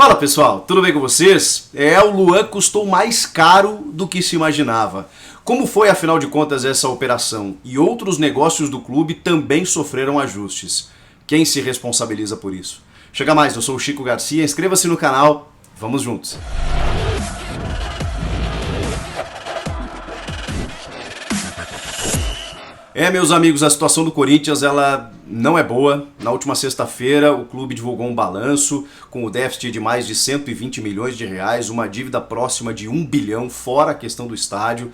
Fala pessoal, tudo bem com vocês? O Luan custou mais caro do que se imaginava. Como foi, afinal de contas, essa operação? E outros negócios do clube também sofreram ajustes. Quem se responsabiliza por isso? Chega mais, eu sou o Chico Garcia, inscreva-se no canal, vamos juntos! Meus amigos, a situação do Corinthians ela não é boa. Na última sexta-feira o clube divulgou um balanço com o déficit de mais de 120 milhões de reais, uma dívida próxima de 1 bilhão, fora a questão do estádio.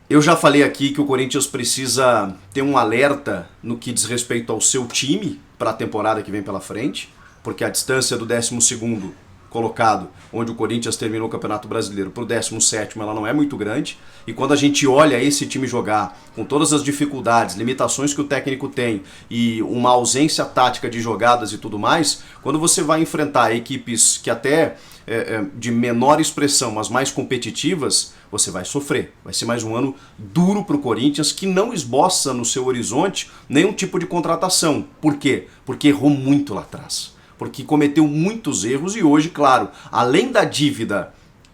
Eu já falei aqui que o Corinthians precisa ter um alerta no que diz respeito ao seu time para a temporada que vem pela frente, porque a distância do 12º colocado, onde o Corinthians terminou o Campeonato Brasileiro, para o 17º ela não é muito grande, e quando a gente olha esse time jogar, com todas as dificuldades, limitações que o técnico tem, e uma ausência tática de jogadas e tudo mais, quando você vai enfrentar equipes que até de menor expressão, mas mais competitivas, você vai sofrer. Vai ser mais um ano duro para o Corinthians, que não esboça no seu horizonte nenhum tipo de contratação. Por quê? Porque errou muito lá atrás. Porque cometeu muitos erros e hoje, claro, além da dívida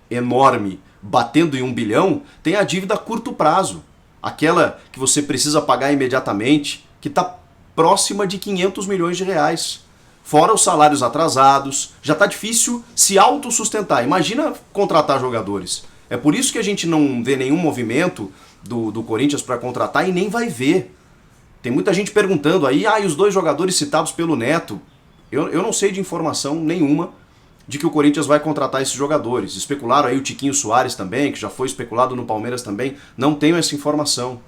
enorme batendo em 1 bilhão, tem a dívida a curto prazo. Aquela que você precisa pagar imediatamente, que está próxima de 500 milhões de reais. Fora os salários atrasados, já está difícil se autossustentar. Imagina contratar jogadores. É por isso que a gente não vê nenhum movimento do Corinthians para contratar e nem vai ver. Tem muita gente perguntando aí, e os 2 jogadores citados pelo Neto. Eu não sei de informação nenhuma de que o Corinthians vai contratar esses jogadores. Especularam aí o Tiquinho Soares também, que já foi especulado no Palmeiras também. Não tenho essa informação.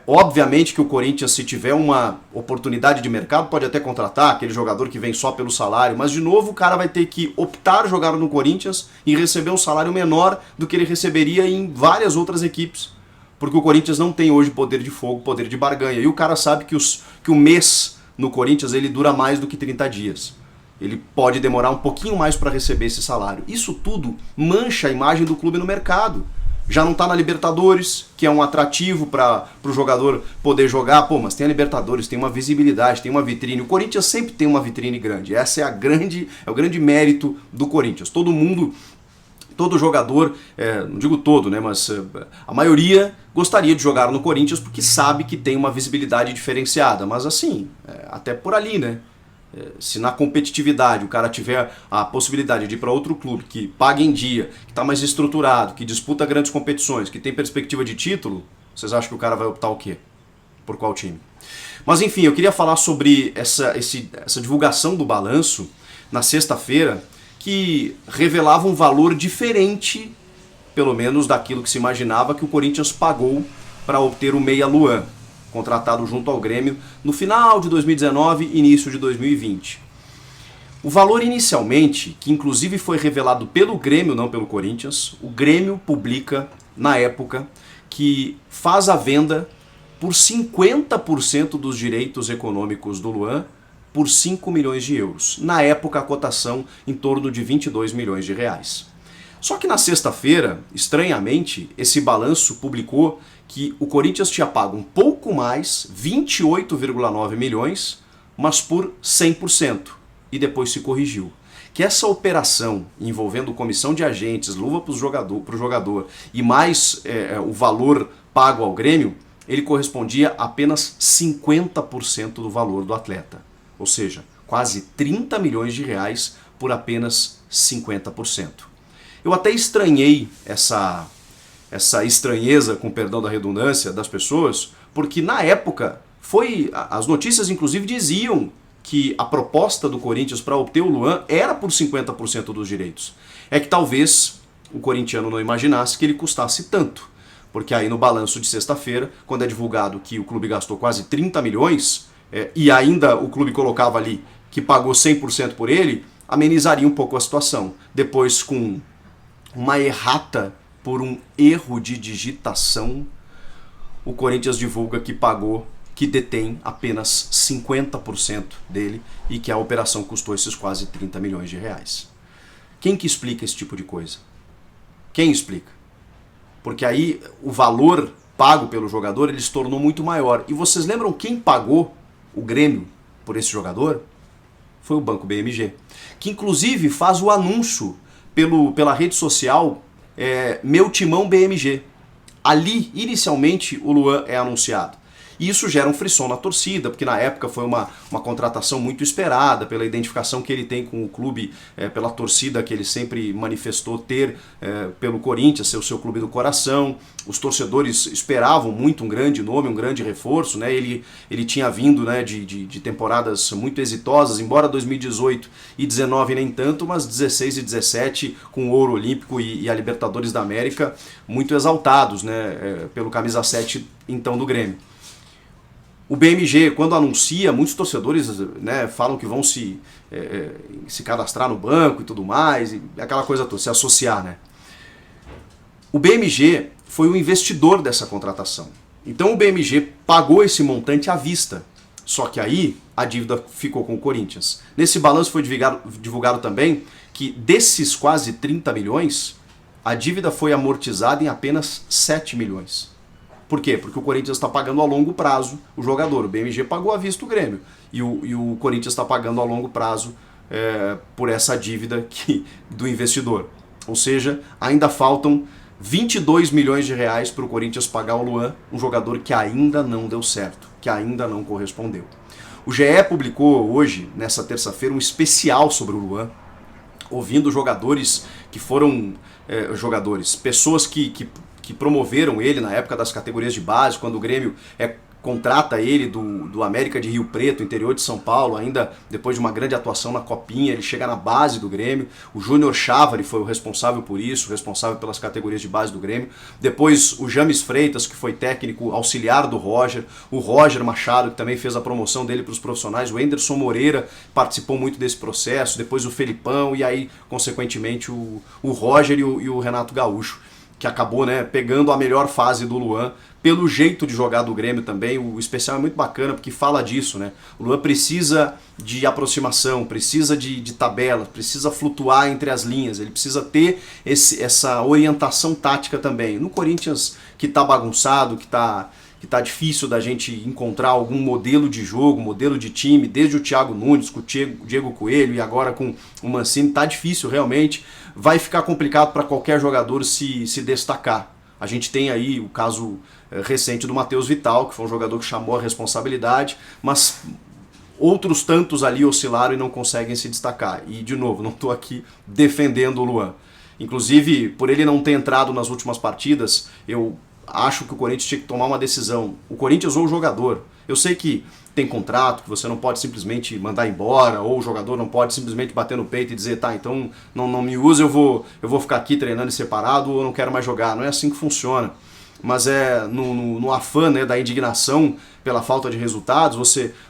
Obviamente que o Corinthians, se tiver uma oportunidade de mercado, pode até contratar aquele jogador que vem só pelo salário, mas de novo o cara vai ter que optar jogar no Corinthians e receber um salário menor do que ele receberia em várias outras equipes. Porque o Corinthians não tem hoje poder de fogo, poder de barganha. E o cara sabe que o mês no Corinthians ele dura mais do que 30 dias. Ele pode demorar um pouquinho mais para receber esse salário. Isso tudo mancha a imagem do clube no mercado. Já não está na Libertadores, que é um atrativo para o jogador poder jogar. Pô, mas tem a Libertadores, tem uma visibilidade, tem uma vitrine. O Corinthians sempre tem uma vitrine grande. Essa é o grande mérito do Corinthians. Todo jogador, não digo todo, né, mas a maioria gostaria de jogar no Corinthians porque sabe que tem uma visibilidade diferenciada. Mas assim, até por ali, né? Se na competitividade o cara tiver a possibilidade de ir para outro clube que paga em dia, que está mais estruturado, que disputa grandes competições, que tem perspectiva de título, vocês acham que o cara vai optar o quê? Por qual time? Mas enfim, eu queria falar sobre essa divulgação do balanço na sexta-feira, que revelava um valor diferente, pelo menos daquilo que se imaginava que o Corinthians pagou para obter o meia Luan, contratado junto ao Grêmio no final de 2019 e início de 2020. O valor inicialmente, que inclusive foi revelado pelo Grêmio, não pelo Corinthians, o Grêmio publica, na época, que faz a venda por 50% dos direitos econômicos do Luan por 5 milhões de euros. Na época, a cotação em torno de 22 milhões de reais. Só que na sexta-feira, estranhamente, esse balanço publicou que o Corinthians tinha pago um pouco mais, 28,9 milhões, mas por 100%, e depois se corrigiu. Que essa operação envolvendo comissão de agentes, luva para o jogador e mais o valor pago ao Grêmio, ele correspondia a apenas 50% do valor do atleta. Ou seja, quase 30 milhões de reais por apenas 50%. Eu até estranhei essa estranheza, com perdão da redundância, das pessoas, porque na época as notícias inclusive diziam que a proposta do Corinthians para obter o Luan era por 50% dos direitos. É que talvez o corintiano não imaginasse que ele custasse tanto, porque aí no balanço de sexta-feira, quando é divulgado que o clube gastou quase 30 milhões, e ainda o clube colocava ali que pagou 100% por ele, amenizaria um pouco a situação. Depois, com uma errata por um erro de digitação, o Corinthians divulga que detém apenas 50% dele e que a operação custou esses quase 30 milhões de reais. Quem que explica esse tipo de coisa? Quem explica? Porque aí o valor pago pelo jogador ele se tornou muito maior. E vocês lembram quem pagou o Grêmio por esse jogador? foi o Banco BMG, que inclusive faz o anúncio pela rede social Meu Timão BMG. Ali, inicialmente, o Luan é anunciado. E isso gera um frisson na torcida, porque na época foi uma contratação muito esperada, pela identificação que ele tem com o clube, pela torcida que ele sempre manifestou ter pelo Corinthians, ser o seu clube do coração. Os torcedores esperavam muito um grande nome, um grande reforço, né? Ele tinha vindo, né, de temporadas muito exitosas, embora 2018 e 19 nem tanto, mas 16 e 17 com o ouro olímpico e a Libertadores da América muito exaltados, né, pelo camisa 7 então do Grêmio. O BMG, quando anuncia, muitos torcedores, né, falam que vão se cadastrar no banco e tudo mais, e aquela coisa toda, se associar, né? O BMG foi o investidor dessa contratação. Então o BMG pagou esse montante à vista. Só que aí a dívida ficou com o Corinthians. Nesse balanço foi divulgado também que desses quase 30 milhões, a dívida foi amortizada em apenas 7 milhões. Por quê? Porque o Corinthians está pagando a longo prazo o jogador. O BMG pagou à vista o Grêmio. E o Corinthians está pagando a longo prazo por essa dívida do investidor. Ou seja, ainda faltam 22 milhões de reais para o Corinthians pagar o Luan, um jogador que ainda não deu certo, que ainda não correspondeu. O GE publicou hoje, nessa terça-feira, um especial sobre o Luan, ouvindo jogadores que foram pessoas que promoveram ele na época das categorias de base, quando o Grêmio contrata ele do América de Rio Preto, interior de São Paulo, ainda depois de uma grande atuação na Copinha, ele chega na base do Grêmio. O Júnior Chávari foi o responsável por isso, responsável pelas categorias de base do Grêmio. Depois o James Freitas, que foi técnico auxiliar do Roger, o Roger Machado, que também fez a promoção dele para os profissionais, o Anderson Moreira participou muito desse processo, depois o Felipão e aí, consequentemente, o Roger e o Renato Gaúcho, que acabou, né, pegando a melhor fase do Luan, pelo jeito de jogar do Grêmio também. O especial é muito bacana porque fala disso, né? O Luan precisa de aproximação, precisa de tabela, precisa flutuar entre as linhas, ele precisa ter essa orientação tática também. No Corinthians, que tá bagunçado, que tá difícil da gente encontrar algum modelo de jogo, modelo de time, desde o Thiago Nunes, com o Diego Coelho e agora com o Mancini, tá difícil realmente. Vai ficar complicado para qualquer jogador se destacar. A gente tem aí o caso recente do Matheus Vital, que foi um jogador que chamou a responsabilidade, mas outros tantos ali oscilaram e não conseguem se destacar. E, de novo, não estou aqui defendendo o Luan. Inclusive, por ele não ter entrado nas últimas partidas, eu acho que o Corinthians tinha que tomar uma decisão. O Corinthians ou o jogador. Eu sei que tem contrato, que você não pode simplesmente mandar embora, ou o jogador não pode simplesmente bater no peito e dizer, tá, então não me usa, eu vou ficar aqui treinando separado ou eu não quero mais jogar. Não é assim que funciona. Mas no afã, né, da indignação pela falta de resultados,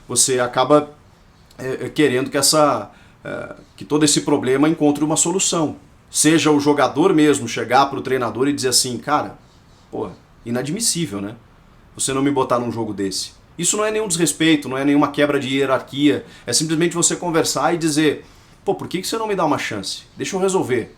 você acaba querendo que todo esse problema encontre uma solução. Seja o jogador mesmo chegar para o treinador e dizer assim, cara, pô, inadmissível, né? Você não me botar num jogo desse. Isso não é nenhum desrespeito, não é nenhuma quebra de hierarquia, é simplesmente você conversar e dizer, pô, por que você não me dá uma chance? Deixa eu resolver.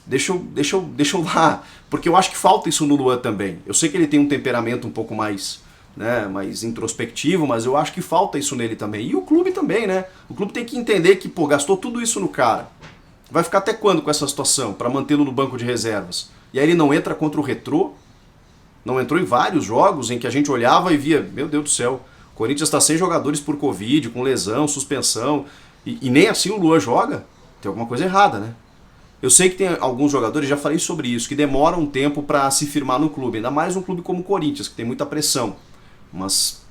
Deixa eu lá, porque eu acho que falta isso no Luan também. Eu sei que ele tem um temperamento um pouco mais, né, mais introspectivo, mas eu acho que falta isso nele também. E o clube também, né? O clube tem que entender que, pô, gastou tudo isso no cara. Vai ficar até quando com essa situação para mantê-lo no banco de reservas? E aí ele não entra contra o Retrô? Não entrou em vários jogos em que a gente olhava e via, meu Deus do céu, o Corinthians está sem jogadores por Covid, com lesão, suspensão, e nem assim o Luan joga? Tem alguma coisa errada, né? Eu sei que tem alguns jogadores, já falei sobre isso, que demoram um tempo para se firmar no clube, ainda mais um clube como o Corinthians, que tem muita pressão. Mas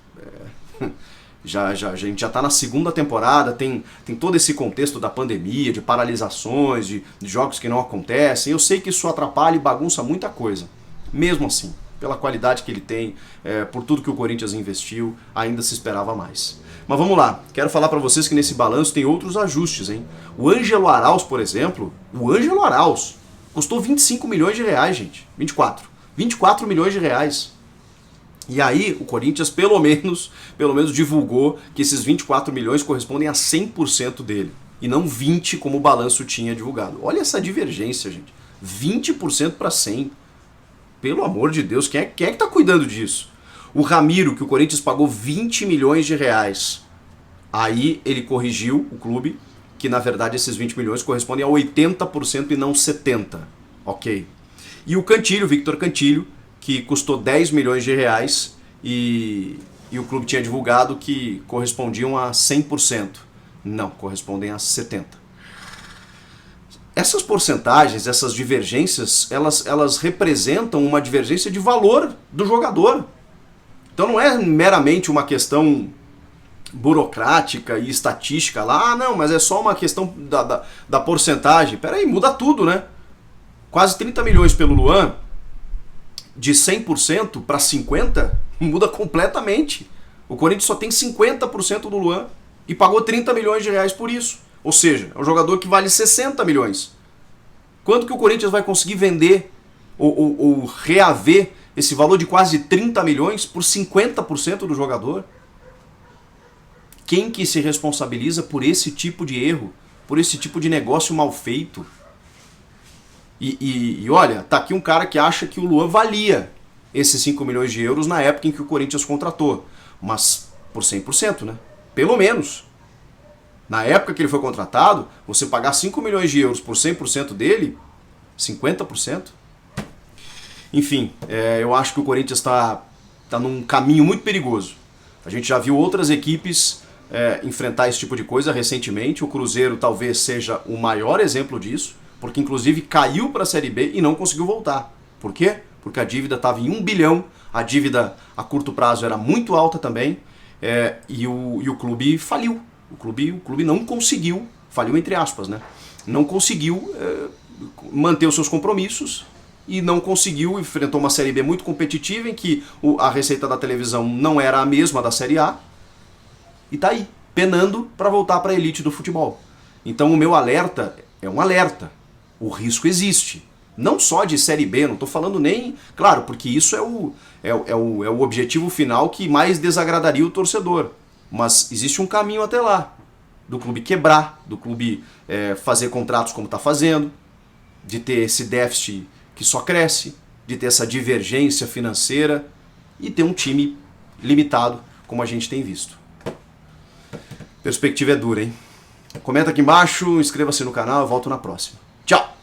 a gente já está na segunda temporada, tem todo esse contexto da pandemia, de paralisações, de jogos que não acontecem. Eu sei que isso atrapalha e bagunça muita coisa. Mesmo assim, pela qualidade que ele tem, por tudo que o Corinthians investiu, ainda se esperava mais. Mas vamos lá, quero falar para vocês que nesse balanço tem outros ajustes, hein? O Ângelo Arauz, por exemplo, custou 25 milhões de reais, gente. 24 milhões de reais. E aí o Corinthians pelo menos divulgou que esses 24 milhões correspondem a 100% dele. E não 20% como o balanço tinha divulgado. Olha essa divergência, gente. 20% para 100%. Pelo amor de Deus, quem é que tá cuidando disso? O Ramiro, que o Corinthians pagou 20 milhões de reais, Aí ele corrigiu o clube, que na verdade esses 20 milhões correspondem a 80% e não 70%. Ok. E o Cantilho, Victor Cantilho, que custou 10 milhões de reais e o clube tinha divulgado que correspondiam a 100%. Não, correspondem a 70%. Essas porcentagens, essas divergências, elas representam uma divergência de valor do jogador. Então não é meramente uma questão burocrática e estatística lá, não, mas é só uma questão da porcentagem. Peraí, muda tudo, né? Quase 30 milhões pelo Luan, de 100% para 50%, muda completamente. O Corinthians só tem 50% do Luan e pagou 30 milhões de reais por isso. Ou seja, é um jogador que vale 60 milhões. Quanto que o Corinthians vai conseguir vender ou reaver esse valor de quase 30 milhões por 50% do jogador? Quem que se responsabiliza por esse tipo de erro, por esse tipo de negócio mal feito? E olha, tá aqui um cara que acha que o Luan valia esses 5 milhões de euros na época em que o Corinthians contratou. Mas por 100%, né? Pelo menos. Na época que ele foi contratado, você pagar 5 milhões de euros por 100% dele, 50%. Enfim, eu acho que o Corinthians está num caminho muito perigoso. A gente já viu outras equipes enfrentar esse tipo de coisa recentemente. O Cruzeiro talvez seja o maior exemplo disso, porque inclusive caiu para a Série B e não conseguiu voltar. Por quê? Porque a dívida estava em 1 bilhão, a dívida a curto prazo era muito alta também, e o clube faliu. O clube não conseguiu, faliu entre aspas, né? Não conseguiu manter os seus compromissos e não conseguiu, enfrentou uma Série B muito competitiva em que a receita da televisão não era a mesma da Série A e tá aí, penando para voltar para a elite do futebol. Então o meu alerta é um alerta. O risco existe. Não só de Série B, não estou falando nem... Claro, porque isso é o objetivo final que mais desagradaria o torcedor. Mas existe um caminho até lá. Do clube quebrar, do clube fazer contratos como está fazendo, de ter esse déficit que só cresce, de ter essa divergência financeira e ter um time limitado, como a gente tem visto. Perspectiva é dura, hein? Comenta aqui embaixo, inscreva-se no canal, eu volto na próxima. Tchau!